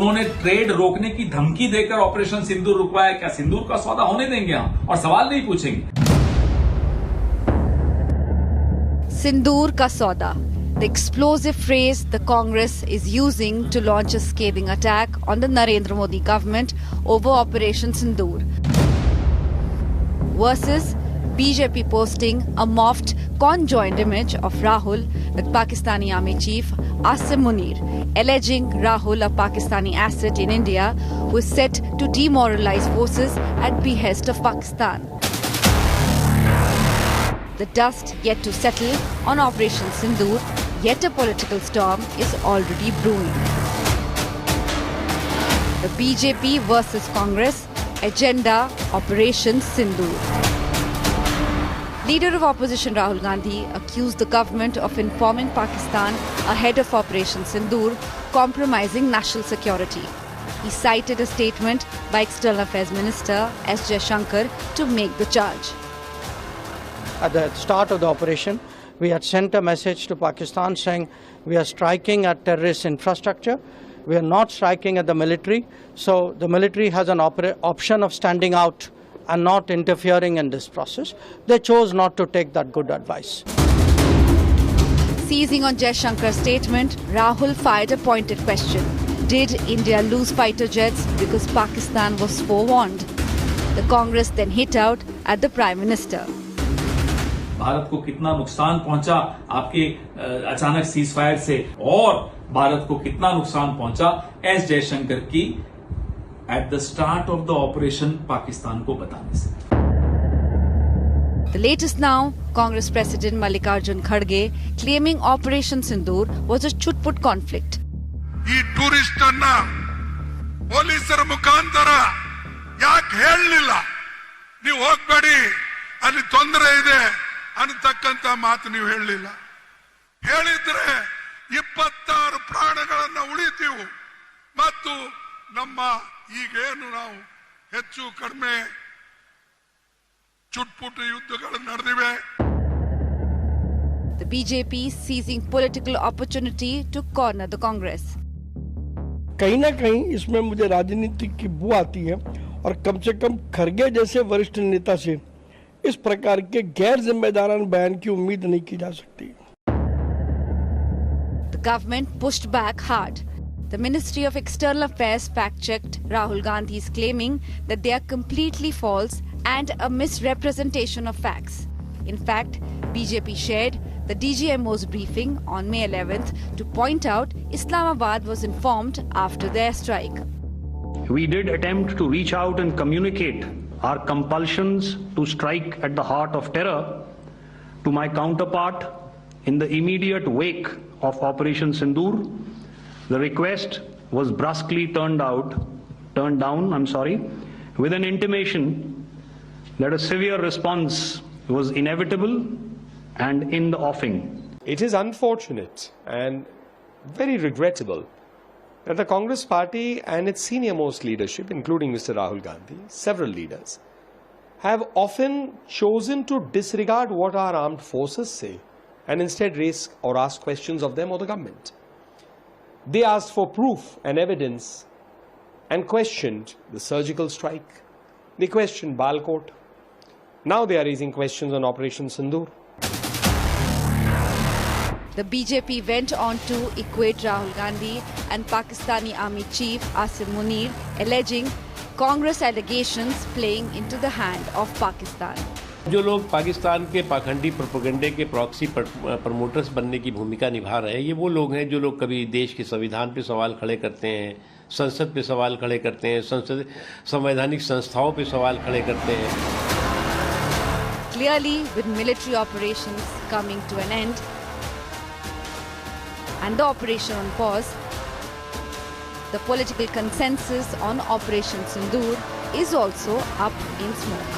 उन्होंने ट्रेड रोकने की धमकी देकर ऑपरेशन सिंदूर रुकवाया। क्या सिंदूर का सौदा होने देंगे हम और सवाल नहीं पूछेंगे? Sindoor ka sauda, the explosive phrase the Congress is using to launch a scathing attack on the Narendra Modi government over Operation Sindoor. Versus BJP posting a morphed conjoined image of Rahul with Pakistani Army Chief Asim Munir, alleging Rahul, a Pakistani asset in India, was set to demoralize forces at behest of Pakistan. The dust yet to settle on Operation Sindoor, yet a political storm is already brewing. The BJP versus Congress agenda, Operation Sindoor. Leader of opposition Rahul Gandhi accused the government of informing Pakistan ahead of Operation Sindoor, compromising national security. He cited a statement by External Affairs Minister S. Jaishankar to make the charge. At the start of the operation, we had sent a message to Pakistan saying we are striking at terrorist infrastructure. We are not striking at the military. So the military has an option of standing out and not interfering in this process. They chose not to take that good advice. Seizing on Jaishankar's statement, Rahul fired a pointed question. Did India lose fighter jets because Pakistan was forewarned? The Congress then hit out at the Prime Minister. Bharat को कितना नुकसान पहुंचा आपके अचानक cease fire से, और भारत को कितना नुकसान पहुंचा एस जयशंकर की at the start of the operation Pakistan को बताने से. The latest now, Congress President Mallikarjun Kharge claiming Operation Sindoor was a chutput conflict. ಈ ಟೂರಿಸ್ಟನ್ನ ಪೊಲೀಸರ ಮುಖಾಂತರ ಯಾಕೆ ಹೇಳಲಿಲ್ಲ, ನೀವು ಹೋಗಬೇಡಿ ಅಲ್ಲಿ ತೊಂದರೆ ಇದೆ ಅನ್ನತಕ್ಕಂತ ಮಾತು ನೀವು ಹೇಳಲಿಲ್ಲ. ಹೇಳಿದ್ರೆ 26 ಪ್ರಾಣಗಳನ್ನ ಉಳಿತೀವು ಮತ್ತು ನಮ್ಮ ಈಗೇನು ನಾವು ಹೆಚ್ಚು ಕಡಿಮೆ ಚುಟ್ಪುಟ್ ಯುದ್ಧಗಳು ನಡೆದಿವೆ. The BJP seizing political opportunity to corner the Congress. कहीं ना कहीं इसमें मुझे राजनीति की बू आती है, और कम से कम खरगे जैसे वरिष्ठ नेता से इस प्रकार के गैर जिम्मेदाराना बयान की उम्मीद नहीं की जा सकती. The government pushed back hard. The Ministry of External Affairs fact-checked Rahul Gandhi's claiming that they are completely false and a misrepresentation of facts. In fact, BJP shared the DGMO's briefing on May 11th to point out Islamabad was informed after their strike. We did attempt to reach out and communicate our compulsions to strike at the heart of terror to my counterpart in the immediate wake of Operation Sindoor. The request was brusquely turned down, with an intimation that a severe response was inevitable and in the offing. It is unfortunate and very regrettable that the Congress party and its senior-most leadership, including Mr. Rahul Gandhi, several leaders, have often chosen to disregard what our armed forces say and instead raise or ask questions of them or the government. They asked for proof and evidence and questioned the surgical strike. They questioned Balkot. Now they are raising questions on Operation Sindoor. The BJP went on to equate Rahul Gandhi and Pakistani Army Chief Asim Munir, alleging Congress allegations playing into the hand of Pakistan. जो लोग पाकिस्तान के पाखंडी प्रोपेगेंडे के proxy promoters बनने की भूमिका निभा रहे हैं, ये वो लोग हैं जो लोग कभी देश के संविधान पे सवाल खड़े करते हैं, संसद पे सवाल खड़े करते हैं, संवैधानिक संस्थाओं पे सवाल खड़े करते हैं. Clearly, with military operations coming to an end and the operation on pause, the political consensus on Operation Sindoor is also up in smoke.